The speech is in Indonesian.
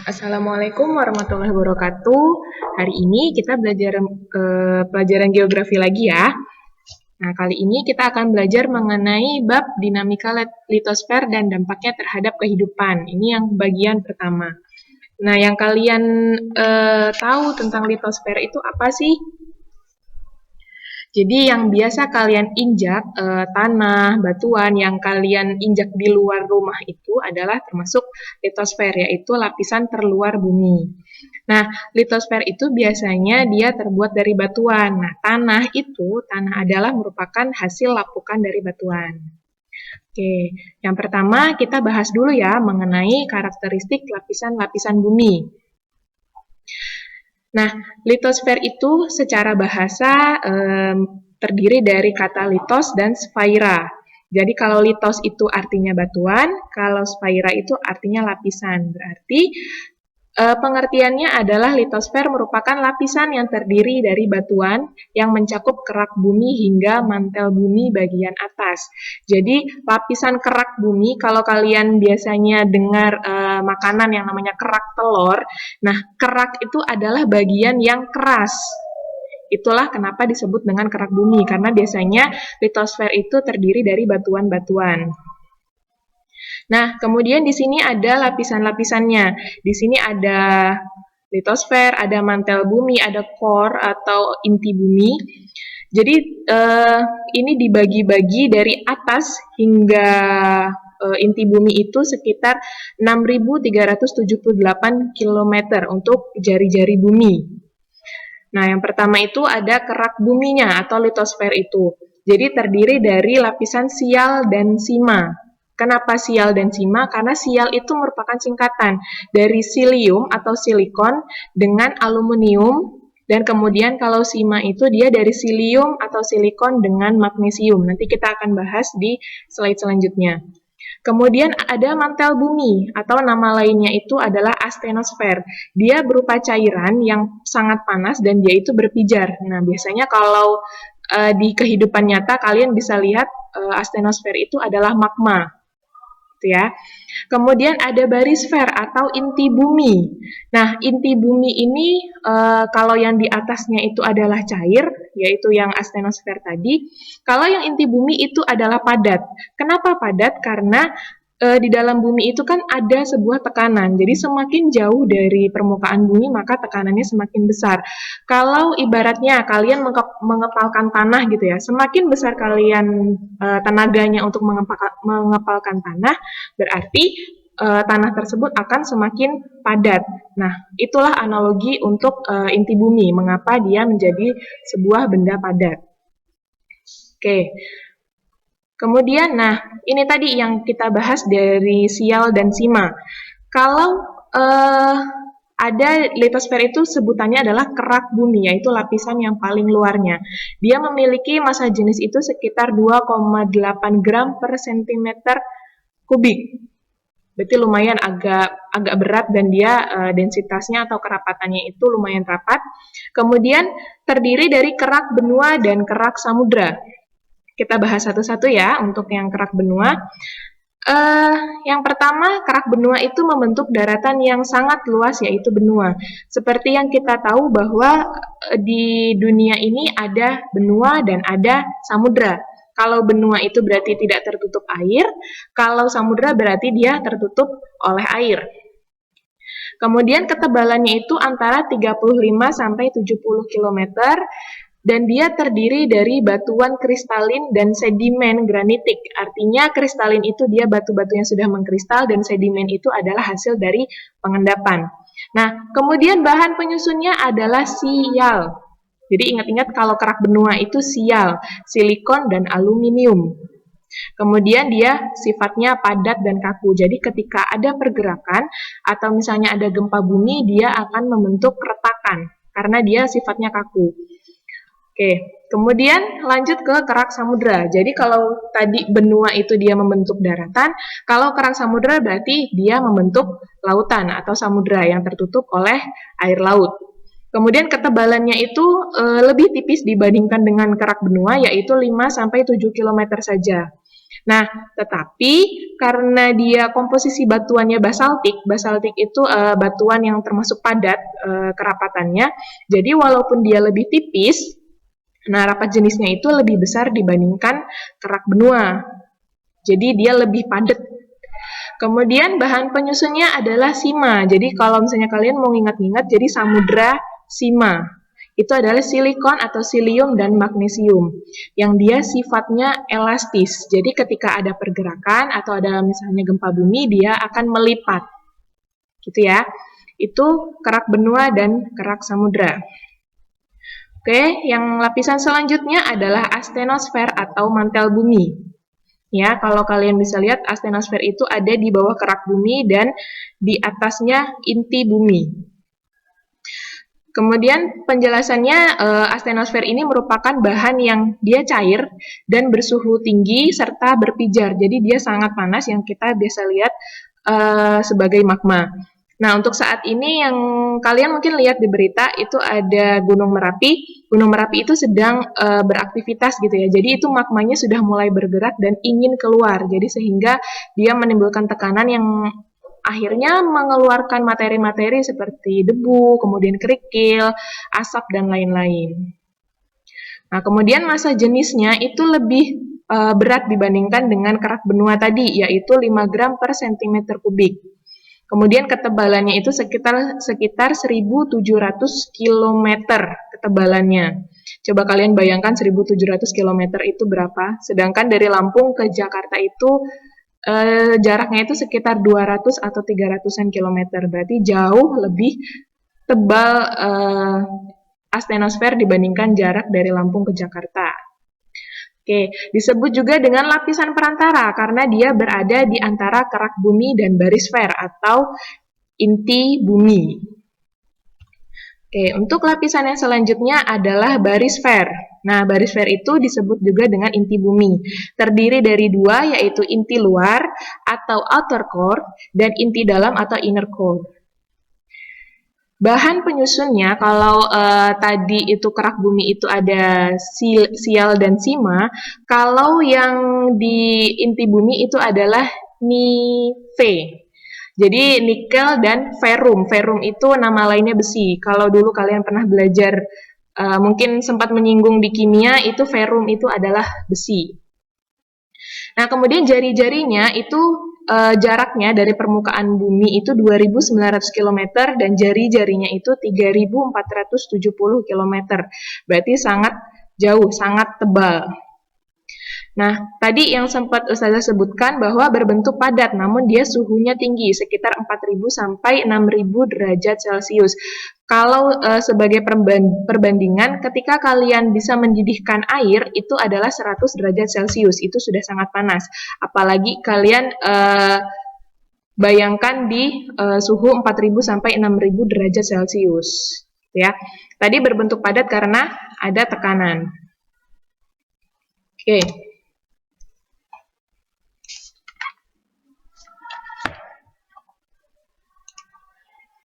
Assalamualaikum warahmatullahi wabarakatuh. Hari ini kita belajar pelajaran geografi lagi ya. Nah, kali ini kita akan belajar mengenai bab dinamika litosfer dan dampaknya terhadap kehidupan. Ini yang bagian pertama. Nah, yang kalian tahu tentang litosfer itu apa sih? Jadi yang biasa kalian injak, tanah, batuan yang kalian injak di luar rumah itu adalah termasuk litosfer, yaitu lapisan terluar bumi. Nah, litosfer itu biasanya dia terbuat dari batuan. Nah, tanah adalah merupakan hasil lapukan dari batuan. Oke, yang pertama kita bahas dulu ya mengenai karakteristik lapisan-lapisan bumi. Nah, litosfer itu secara bahasa terdiri dari kata litos dan sphaira. Jadi kalau litos itu artinya batuan, kalau sphaira itu artinya lapisan. Berarti pengertiannya adalah litosfer merupakan lapisan yang terdiri dari batuan yang mencakup kerak bumi hingga mantel bumi bagian atas. Jadi lapisan kerak bumi, kalau kalian biasanya dengar makanan yang namanya kerak telur, nah kerak itu adalah bagian yang keras. Itulah kenapa disebut dengan kerak bumi, karena biasanya litosfer itu terdiri dari batuan-batuan. Nah, kemudian di sini ada lapisan-lapisannya. Di sini ada litosfer, ada mantel bumi, ada core atau inti bumi. Jadi ini dibagi-bagi dari atas hingga inti bumi itu sekitar 6.378 km untuk jari-jari bumi. Nah, yang pertama itu ada kerak buminya atau litosfer itu. Jadi terdiri dari lapisan sial dan sima. Kenapa sial dan sima? Karena sial itu merupakan singkatan dari silium atau silikon dengan aluminium, dan kemudian kalau sima itu dia dari silium atau silikon dengan magnesium. Nanti kita akan bahas di slide selanjutnya. Kemudian ada mantel bumi atau nama lainnya itu adalah astenosfer. Dia berupa cairan yang sangat panas dan dia itu berpijar. Nah, biasanya kalau di kehidupan nyata kalian bisa lihat astenosfer itu adalah magma. Ya. Kemudian ada barisfer atau inti bumi. Nah, inti bumi ini kalau yang di atasnya itu adalah cair, yaitu yang astenosfer tadi. Kalau yang inti bumi itu adalah padat. Kenapa padat? Karena di dalam bumi itu kan ada sebuah tekanan. Jadi semakin jauh dari permukaan bumi maka tekanannya semakin besar. Kalau ibaratnya kalian mengepalkan tanah gitu ya, semakin besar kalian tenaganya untuk mengepalkan tanah, berarti tanah tersebut akan semakin padat. Nah, itulah analogi untuk inti bumi, mengapa dia menjadi sebuah benda padat. Oke. Kemudian, nah ini tadi yang kita bahas dari sial dan sima. Kalau ada litosfer itu sebutannya adalah kerak bumi, yaitu lapisan yang paling luarnya. Dia memiliki massa jenis itu sekitar 2,8 gram per centimeter kubik. Berarti lumayan agak berat dan dia densitasnya atau kerapatannya itu lumayan rapat. Kemudian terdiri dari kerak benua dan kerak samudra. Kita bahas satu-satu ya untuk yang kerak benua. Yang pertama, kerak benua itu membentuk daratan yang sangat luas, yaitu benua. Seperti yang kita tahu bahwa di dunia ini ada benua dan ada samudra. Kalau benua itu berarti tidak tertutup air, kalau samudra berarti dia tertutup oleh air. Kemudian ketebalannya itu antara 35 sampai 70 km. Dan dia terdiri dari batuan kristalin dan sedimen granitik. Artinya kristalin itu dia batu-batu yang sudah mengkristal dan sedimen itu adalah hasil dari pengendapan. Nah, kemudian bahan penyusunnya adalah sial. Jadi ingat-ingat kalau kerak benua itu sial, silikon dan aluminium. Kemudian dia sifatnya padat dan kaku. Jadi ketika ada pergerakan atau misalnya ada gempa bumi, dia akan membentuk retakan karena dia sifatnya kaku. Oke, kemudian lanjut ke kerak samudra. Jadi kalau tadi benua itu dia membentuk daratan, kalau kerak samudra berarti dia membentuk lautan atau samudra yang tertutup oleh air laut. Kemudian ketebalannya itu lebih tipis dibandingkan dengan kerak benua, yaitu 5-7 km saja. Nah, tetapi karena dia komposisi batuannya basaltik itu batuan yang termasuk padat kerapatannya, jadi walaupun dia lebih tipis, nah rapat jenisnya itu lebih besar dibandingkan kerak benua. Jadi dia lebih padat. Kemudian bahan penyusunnya adalah sima. Jadi kalau misalnya kalian mau ingat-ingat, jadi samudra sima. Itu adalah silikon atau silium dan magnesium yang dia sifatnya elastis. Jadi ketika ada pergerakan atau ada misalnya gempa bumi, dia akan melipat. Gitu ya. Itu kerak benua dan kerak samudra. Oke, yang lapisan selanjutnya adalah astenosfer atau mantel bumi. Ya, kalau kalian bisa lihat astenosfer itu ada di bawah kerak bumi dan di atasnya inti bumi. Kemudian penjelasannya astenosfer ini merupakan bahan yang dia cair dan bersuhu tinggi serta berpijar. Jadi dia sangat panas yang kita biasa lihat sebagai magma. Nah, untuk saat ini yang kalian mungkin lihat di berita itu ada Gunung Merapi. Gunung Merapi itu sedang beraktivitas gitu ya. Jadi itu magmanya sudah mulai bergerak dan ingin keluar. Jadi sehingga dia menimbulkan tekanan yang akhirnya mengeluarkan materi-materi seperti debu, kemudian kerikil, asap, dan lain-lain. Nah, kemudian massa jenisnya itu lebih berat dibandingkan dengan kerak benua tadi, yaitu 5 gram per cm kubik. Kemudian ketebalannya itu sekitar 1.700 km ketebalannya. Coba kalian bayangkan 1.700 km itu berapa? Sedangkan dari Lampung ke Jakarta itu jaraknya itu sekitar 200 atau 300-an kilometer. Berarti jauh lebih tebal astenosfer dibandingkan jarak dari Lampung ke Jakarta. Oke, disebut juga dengan lapisan perantara karena dia berada di antara kerak bumi dan barisfer atau inti bumi. Oke, untuk lapisan yang selanjutnya adalah barisfer. Nah, barisfer itu disebut juga dengan inti bumi. Terdiri dari dua, yaitu inti luar atau outer core dan inti dalam atau inner core. Bahan penyusunnya, kalau tadi itu kerak bumi itu ada sial dan sima, kalau yang di inti bumi itu adalah Fe. Jadi nikel dan ferrum. Ferrum itu nama lainnya besi. Kalau dulu kalian pernah belajar mungkin sempat menyinggung di kimia, itu ferrum itu adalah besi. Nah, kemudian jari-jarinya itu jaraknya dari permukaan bumi itu 2.900 km dan jari-jarinya itu 3.470 km. Berarti sangat jauh, sangat tebal. Nah, tadi yang sempat Ustazah sebutkan bahwa berbentuk padat, namun dia suhunya tinggi, sekitar 4.000 sampai 6.000 derajat Celcius. Kalau sebagai perbandingan, ketika kalian bisa mendidihkan air, itu adalah 100 derajat Celcius, itu sudah sangat panas. Apalagi kalian bayangkan di suhu 4.000 sampai 6.000 derajat Celcius. Ya, tadi berbentuk padat karena ada tekanan. Oke.